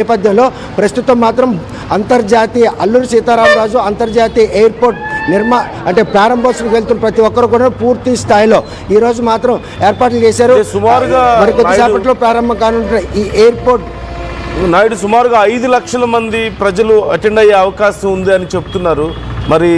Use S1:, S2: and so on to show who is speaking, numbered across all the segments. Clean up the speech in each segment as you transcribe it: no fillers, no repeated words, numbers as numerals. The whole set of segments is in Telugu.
S1: నేపథ్యంలో ప్రస్తుతం మాత్రం అంతర్జాతీయ అల్లూరి సీతారామరాజు అంతర్జాతీయ ఎయిర్పోర్ట్ ప్రారంభోత్సవం వెళ్తున్న ప్రతి ఒక్కరు కూడా పూర్తి స్థాయిలో ఈ రోజు మాత్రం ఏర్పాట్లు చేశారు. మరికొద్ది సేపట్లో ప్రారంభం కానుంటున్న ఈ ఎయిర్పోర్ట్
S2: నాయుడు సుమారుగా 5 లక్షల మంది ప్రజలు అటెండ్ అయ్యే అవకాశం ఉంది అని చెప్తున్నారు. మరి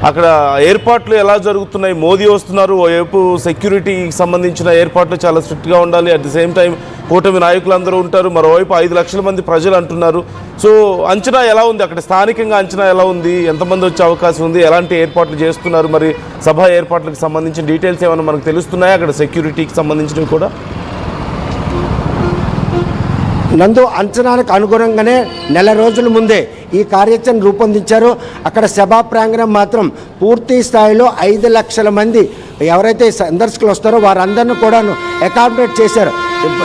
S2: అక్కడ ఏర్పాట్లు ఎలా జరుగుతున్నాయి? మోదీ వస్తున్నారు, ఓవైపు సెక్యూరిటీకి సంబంధించిన ఏర్పాట్లు చాలా స్ట్రిక్ట్గా ఉండాలి, అట్ ది సేమ్ టైం కూటమి నాయకులందరూ ఉంటారు, మరోవైపు 5 లక్షల మంది ప్రజలు అంటున్నారు. సో అంచనా ఎలా ఉంది? అక్కడ స్థానికంగా అంచనా ఎలా ఉంది? ఎంతమంది వచ్చే అవకాశం ఉంది? ఎలాంటి ఏర్పాట్లు చేస్తున్నారు? మరి సభ ఏర్పాట్లకు సంబంధించిన డీటెయిల్స్ ఏమైనా మనకు తెలుస్తున్నాయా? అక్కడ సెక్యూరిటీకి సంబంధించినవి కూడా
S1: నందు అంచనాలకు అనుగుణంగానే నెల రోజుల ముందే ఈ కార్యాచరణ రూపొందించారు. అక్కడ సభా ప్రాంగణం మాత్రం పూర్తి స్థాయిలో 5 లక్షల మంది ఎవరైతే సందర్శకులు వస్తారో వారందరినీ కూడా అకామిడేట్ చేశారు.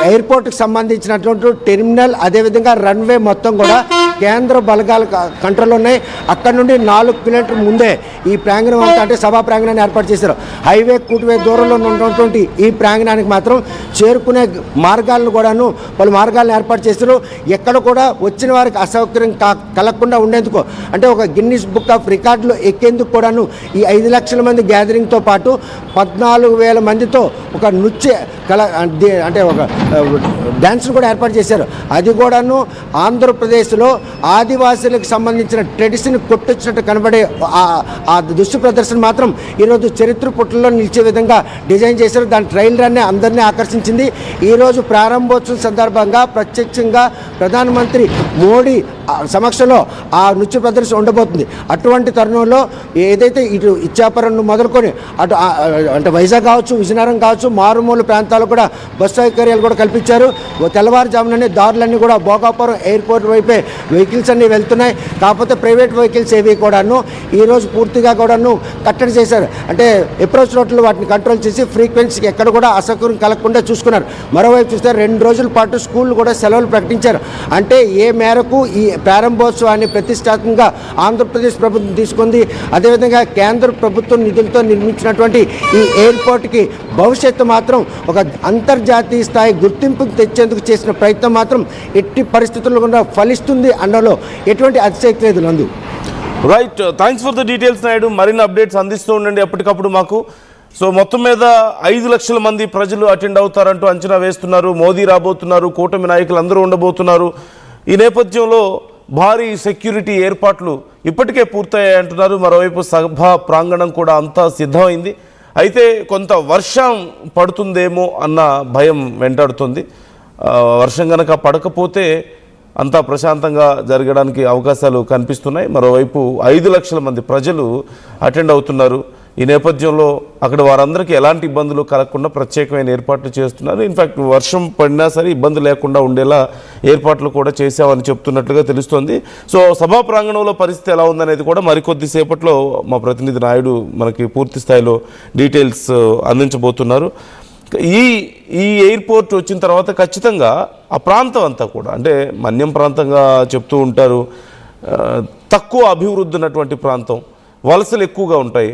S1: ఎయిర్పోర్ట్కి సంబంధించినటువంటి టెర్మినల్ అదేవిధంగా రన్వే మొత్తం కూడా కేంద్ర బలగాల కంట్రోల్ ఉన్నాయి. అక్కడ నుండి 4 కిలోమీటర్ల ముందే ఈ ప్రాంగణం అంతా అంటే సభా ప్రాంగణాన్ని ఏర్పాటు చేశారు. హైవే కూటువే దూరంలో ఉన్నటువంటి ఈ ప్రాంగణానికి మాత్రం చేరుకునే మార్గాలను కూడాను పలు మార్గాలను ఏర్పాటు చేశారు. ఎక్కడ కూడా వచ్చిన వారికి అసౌకర్యం కలగకుండా ఉండేందుకు అంటే ఒక గిన్నిస్ బుక్ ఆఫ్ రికార్డులు ఎక్కేందుకు కూడాను ఈ 5 లక్షల మంది గ్యాదరింగ్తో పాటు 14,000 మందితో ఒక నృత్య కళ అంటే ఒక డ్యాన్స్ను కూడా ఏర్పాటు చేశారు. అది కూడాను ఆంధ్రప్రదేశ్లో ఆదివాసీలకు సంబంధించిన ట్రెడిషన్ కొట్టొచ్చినట్టు కనబడే ఆ దృశ్య ప్రదర్శన మాత్రం ఈరోజు చరిత్ర పుటల్లో నిలిచే విధంగా డిజైన్ చేశారు. దాని ట్రైల్ రన్నే అందరినీ ఆకర్షించింది. ఈరోజు ప్రారంభోత్సవం సందర్భంగా ప్రత్యక్షంగా ప్రధానమంత్రి మోడీ సమక్షంలో ఆ నృత్య ప్రదర్శన ఉండబోతుంది. అటువంటి తరుణంలో ఏదైతే ఇటు ఇచ్చాపురం మొదలుకొని అటు అంటే వైజాగ్ కావచ్చు, విజయనగరం కావచ్చు, మారుమూల ప్రాంతాలు కూడా బస్సు సౌకర్యాలు కూడా కల్పించారు. తెల్లవారుజాముననే దారులన్నీ కూడా భోగాపురం ఎయిర్పోర్ట్ వైపే వెహికల్స్ అన్నీ వెళ్తున్నాయి. కాకపోతే ప్రైవేట్ వెహికల్స్ ఏవి కూడాను ఈరోజు పూర్తిగా కూడాను కట్టడి చేశారు. అంటే అప్రోచ్ రోడ్లు వాటిని కంట్రోల్ చేసి ఫ్రీక్వెన్సీకి ఎక్కడ కూడా అసౌకర్యం కలగకుండా చూసుకున్నారు. మరోవైపు చూస్తే 2 రోజుల పాటు స్కూళ్ళు కూడా సెలవులు ప్రకటించారు. అంటే ఏ మేరకు ఈ ప్రారంభోత్సవాన్ని ప్రతిష్టాత్మకంగా ఆంధ్రప్రదేశ్ ప్రభుత్వం తీసుకుంది, అదేవిధంగా కేంద్ర ప్రభుత్వం నిధులతో నిర్మించినటువంటి ఈ ఎయిర్పోర్ట్కి భవిష్యత్తు మాత్రం ఒక అంతర్జాతీయ స్థాయి గుర్తింపు తెచ్చేందుకు చేసిన ప్రయత్నం మాత్రం ఎట్టి పరిస్థితుల్లో కూడా ఫలిస్తుంది అనడంలో ఎటువంటి అతిశక్తి లేదు. నందు
S2: right, thanks for the details Naidu. మరిన్ని అప్డేట్స్ అందిస్తూ ఉండండి ఎప్పటికప్పుడు మాకు. సో మొత్తం మీద 5 లక్షల మంది ప్రజలు అటెండ్ అవుతారంటూ అంచనా వేస్తున్నారు. మోదీ రాబోతున్నారు, కూటమి నాయకులు అందరూ ఉండబోతున్నారు. ఈ నేపథ్యంలో భారీ సెక్యూరిటీ ఏర్పాట్లు ఇప్పటికే పూర్తయ్యాయి అంటున్నారు. మరోవైపు సభా ప్రాంగణం కూడా అంతా సిద్ధమైంది. అయితే కొంత వర్షం పడుతుందేమో అన్న భయం వెంటాడుతుంది. వర్షం కనుక పడకపోతే అంతా ప్రశాంతంగా జరగడానికి అవకాశాలు కనిపిస్తున్నాయి. మరోవైపు 5 లక్షల మంది ప్రజలు అటెండ్ అవుతున్నారు. ఈ నేపథ్యంలో అక్కడ వారందరికీ ఎలాంటి ఇబ్బందులు కలగకుండా ప్రత్యేకమైన ఏర్పాట్లు చేస్తున్నారు. ఇన్ఫ్యాక్ట్ వర్షం పడినా సరే ఇబ్బంది లేకుండా ఉండేలా ఏర్పాట్లు కూడా చేశామని చెప్తున్నట్లుగా తెలుస్తోంది. సో సభా ప్రాంగణంలో పరిస్థితి ఎలా ఉందనేది కూడా మరికొద్ది సేపట్లో మా ప్రతినిధి నాయుడు మనకి పూర్తి స్థాయిలో డీటెయిల్స్ అందించబోతున్నారు. ఈ ఎయిర్పోర్ట్ వచ్చిన తర్వాత ఖచ్చితంగా ఆ ప్రాంతం అంతా కూడా అంటే మన్యం ప్రాంతంగా చెప్తూ ఉంటారు, తక్కువ అభివృద్ధి ఉన్నటువంటి ప్రాంతం, వలసలు ఎక్కువగా ఉంటాయి.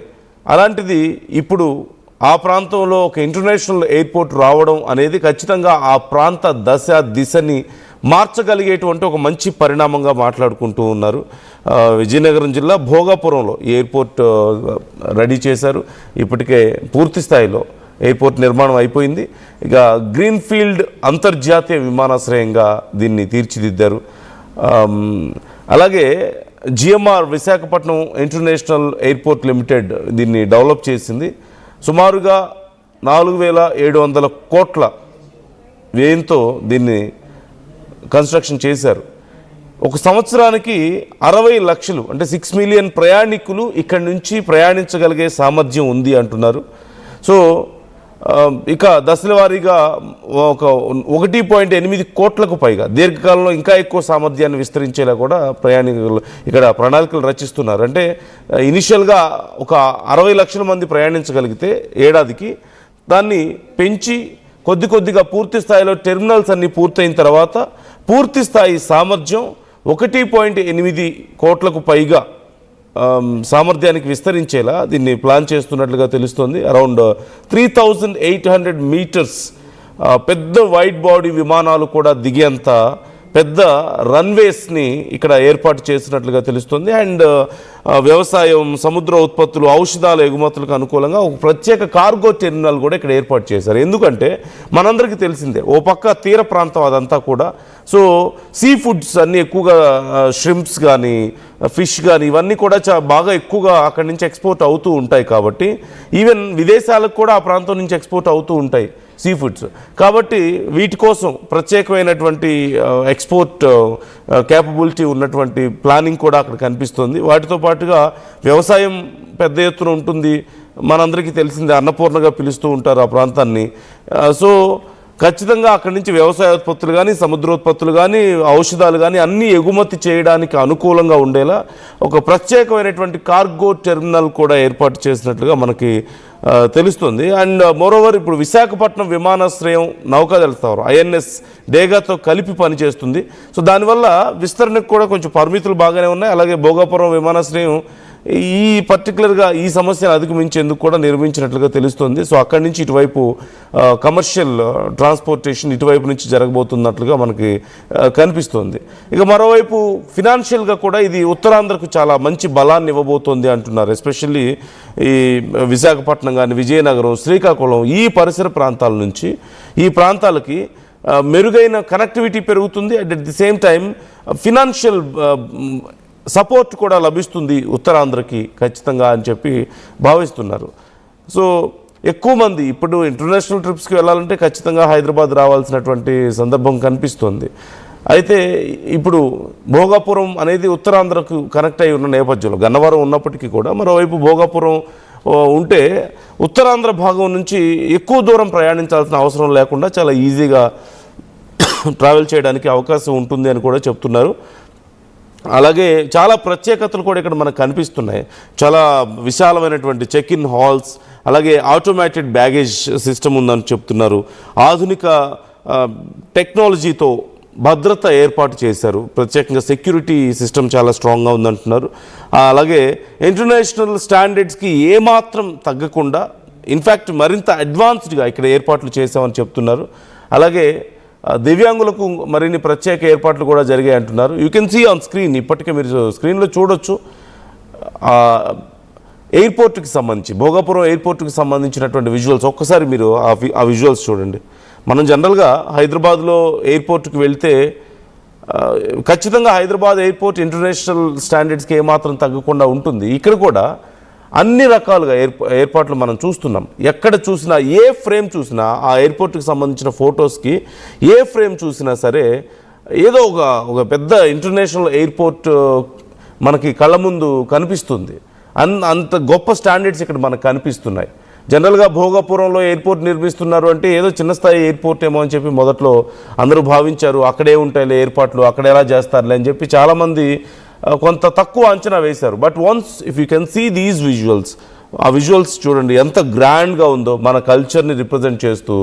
S2: అలాంటిది ఇప్పుడు ఆ ప్రాంతంలో ఒక ఇంటర్నేషనల్ ఎయిర్పోర్ట్ రావడం అనేది ఖచ్చితంగా ఆ ప్రాంత దిశని మార్చగలిగేటువంటి ఒక మంచి పరిణామంగా మాట్లాడుకుంటూ ఉన్నారు. విజయనగరం జిల్లా భోగాపురంలో ఎయిర్పోర్ట్ రెడీ చేశారు. ఇప్పటికే పూర్తి స్థాయిలో ఎయిర్పోర్ట్ నిర్మాణం అయిపోయింది. ఇక గ్రీన్ఫీల్డ్ అంతర్జాతీయ విమానాశ్రయంగా దీన్ని తీర్చిదిద్దారు. అలాగే GMR Visakhapatnam international airport limited దీన్ని డెవలప్ చేసింది. సుమారుగా 4,700 కోట్ల వ్యయంతో దీన్ని కన్స్ట్రక్షన్ చేశారు. ఒక సంవత్సరానికి 60 లక్షలు అంటే 6 మిలియన్ ప్రయాణికులు ఇక్కడి నుంచి ప్రయాణించగలిగే సామర్థ్యం ఉంది అంటున్నారు. సో ఇక దశల వారీగా ఒక 1.8 కోట్లకు పైగా దీర్ఘకాలంలో ఇంకా ఎక్కువ సామర్థ్యాన్ని విస్తరించేలా కూడా ప్రయాణికులు ఇక్కడ ప్రణాళికలు రచిస్తున్నారు. అంటే ఇనిషియల్గా ఒక 60 లక్షల మంది ప్రయాణించగలిగితే ఏడాదికి దాన్ని పెంచి కొద్దిగా పూర్తి స్థాయిలో టెర్మినల్స్ అన్నీ పూర్తయిన తర్వాత పూర్తి స్థాయి సామర్థ్యం 1.8 కోట్లకు పైగా సామర్థ్యానికి విస్తరించేలా దీన్ని ప్లాన్ చేస్తున్నట్లుగా తెలుస్తోంది. అరౌండ్ 3,800 మీటర్స్ పెద్ద వైడ్ బాడీ విమానాలు కూడా దిగేంత పెద్ద రన్వేస్ని ఇక్కడ ఏర్పాటు చేసినట్లుగా తెలుస్తుంది. అండ్ వ్యవసాయం, సముద్ర ఉత్పత్తులు, ఔషధాల ఎగుమతులకు అనుకూలంగా ఒక ప్రత్యేక కార్గో టెర్మినల్ కూడా ఇక్కడ ఏర్పాటు చేశారు. ఎందుకంటే మనందరికీ తెలిసిందే, ఓ పక్క తీర ప్రాంతం అదంతా కూడా. సో సీ ఫుడ్స్ అన్నీ ఎక్కువగా ష్రింప్స్ కానీ ఫిష్ కానీ ఇవన్నీ కూడా బాగా ఎక్కువగా అక్కడి నుంచి ఎక్స్పోర్ట్ అవుతూ ఉంటాయి. కాబట్టి ఈవెన్ విదేశాలకు కూడా ఆ ప్రాంతం నుంచి ఎక్స్పోర్ట్ అవుతూ ఉంటాయి సీ ఫుడ్స్. కాబట్టి వీటి కోసం ప్రత్యేకమైనటువంటి ఎక్స్పోర్ట్ క్యాపబిలిటీ ఉన్నటువంటి ప్లానింగ్ కూడా అక్కడ కనిపిస్తుంది. వాటితో పాటుగా వ్యవసాయం పెద్ద ఎత్తున ఉంటుంది. మనందరికీ తెలిసిందే, అన్నపూర్ణగా పిలుస్తూ ఉంటారు ఆ ప్రాంతాన్ని. సో ఖచ్చితంగా అక్కడి నుంచి వ్యవసాయ ఉత్పత్తులు కానీ, సముద్రోత్పత్తులు కానీ, ఔషధాలు కానీ అన్నీ ఎగుమతి చేయడానికి అనుకూలంగా ఉండేలా ఒక ప్రత్యేకమైనటువంటి కార్గో టెర్మినల్ కూడా ఏర్పాటు చేసినట్లుగా మనకి తెలుస్తుంది. అండ్ మోరోవర్ ఇప్పుడు విశాఖపట్నం విమానాశ్రయం నౌకాదళ స్థావరం INS డేగాతో కలిపి పనిచేస్తుంది. సో దానివల్ల విస్తరణకు కూడా కొంచెం పరిమితులు బాగానే ఉన్నాయి. అలాగే భోగాపురం విమానాశ్రయం ఈ పర్టికులర్గా ఈ సమస్యను అధిగమించేందుకు కూడా నిర్మించినట్లుగా తెలుస్తుంది. సో అక్కడి నుంచి ఇటువైపు కమర్షియల్ ట్రాన్స్పోర్టేషన్ ఇటువైపు నుంచి జరగబోతున్నట్లుగా మనకి కనిపిస్తుంది. ఇక మరోవైపు ఫినాన్షియల్గా కూడా ఇది ఉత్తరాంధ్రకు చాలా మంచి బలాన్ని ఇవ్వబోతోంది అంటున్నారు. ఎస్పెషల్లీ ఈ విశాఖపట్నం కానీ, విజయనగరం, శ్రీకాకుళం ఈ పరిసర ప్రాంతాల నుంచి ఈ ప్రాంతాలకి మెరుగైన కనెక్టివిటీ పెరుగుతుంది. At the same time financial support కూడా లభిస్తుంది ఉత్తరాంధ్రకి ఖచ్చితంగా అని చెప్పి భావిస్తున్నారు. సో ఎక్కువ మంది ఇప్పుడు ఇంటర్నేషనల్ ట్రిప్స్కి వెళ్ళాలంటే ఖచ్చితంగా హైదరాబాద్ రావాల్సినటువంటి సందర్భం కనిపిస్తుంది. అయితే ఇప్పుడు భోగాపురం అనేది ఉత్తరాంధ్రకు కనెక్ట్ అయి ఉన్న నేపథ్యంలో గన్నవరం ఉన్నప్పటికీ కూడా మరోవైపు భోగాపురం ఉంటే ఉత్తరాంధ్ర భాగం నుంచి ఎక్కువ దూరం ప్రయాణించాల్సిన అవసరం లేకుండా చాలా ఈజీగా ట్రావెల్ చేయడానికి అవకాశం ఉంటుంది అని కూడా చెప్తున్నారు. అలాగే చాలా ప్రత్యేకతలు కూడా ఇక్కడ మనకు కనిపిస్తున్నాయి. చాలా విశాలమైనటువంటి చెక్ ఇన్ హాల్స్, అలాగే ఆటోమేటెడ్ బ్యాగేజ్ సిస్టమ్ ఉందని చెప్తున్నారు. ఆధునిక టెక్నాలజీతో భద్రత ఏర్పాటు చేశారు. ప్రత్యేకంగా సెక్యూరిటీ సిస్టమ్ చాలా స్ట్రాంగ్గా ఉందంటున్నారు. అలాగే ఇంటర్నేషనల్ స్టాండర్డ్స్కి ఏమాత్రం తగ్గకుండా ఇన్ఫ్యాక్ట్ మరింత అడ్వాన్స్డ్గా ఇక్కడ ఏర్పాట్లు చేశామని చెప్తున్నారు. అలాగే దివ్యాంగులకు మరిన్ని ప్రత్యేక ఏర్పాట్లు కూడా జరిగాయి అంటున్నారు. You can see on screen, ఇప్పటికే మీరు స్క్రీన్లో చూడొచ్చు. ఎయిర్పోర్ట్కి సంబంధించి భోగాపురం ఎయిర్పోర్ట్కి సంబంధించినటువంటి విజువల్స్ ఒక్కసారి మీరు ఆ విజువల్స్ చూడండి. మనం జనరల్గా హైదరాబాద్లో ఎయిర్పోర్ట్కి వెళ్తే ఖచ్చితంగా హైదరాబాద్ ఎయిర్పోర్ట్ ఇంటర్నేషనల్ స్టాండర్డ్స్కి ఏమాత్రం తగ్గకుండా ఉంటుంది. ఇక్కడ కూడా అన్ని రకాలుగా ఏర్పాట్లు మనం చూస్తున్నాం. ఎక్కడ చూసినా, ఏ ఫ్రేమ్ చూసినా, ఆ ఎయిర్పోర్ట్కి సంబంధించిన ఫొటోస్కి ఏ ఫ్రేమ్ చూసినా సరే ఏదో ఒక పెద్ద ఇంటర్నేషనల్ ఎయిర్పోర్ట్ మనకి కళ్ళ ముందు కనిపిస్తుంది. అంత గొప్ప స్టాండర్డ్స్ ఇక్కడ మనకు కనిపిస్తున్నాయి. జనరల్గా భోగాపురంలో ఎయిర్పోర్ట్ నిర్మిస్తున్నారు అంటే ఏదో చిన్న స్థాయి ఎయిర్పోర్ట్ ఏమో అని చెప్పి మొదట్లో అందరూ భావించారు. అక్కడే ఉంటాయిలే ఏర్పాట్లు, అక్కడ ఎలా చేస్తారులే అని చెప్పి చాలామంది కొంత తక్కువ అంచనా వేశారు. But once if you can see these visuals, ఆ విజువల్స్ చూడండి ఎంత గ్రాండ్గా ఉందో, మన కల్చర్ని రిప్రజెంట్ చేస్తూ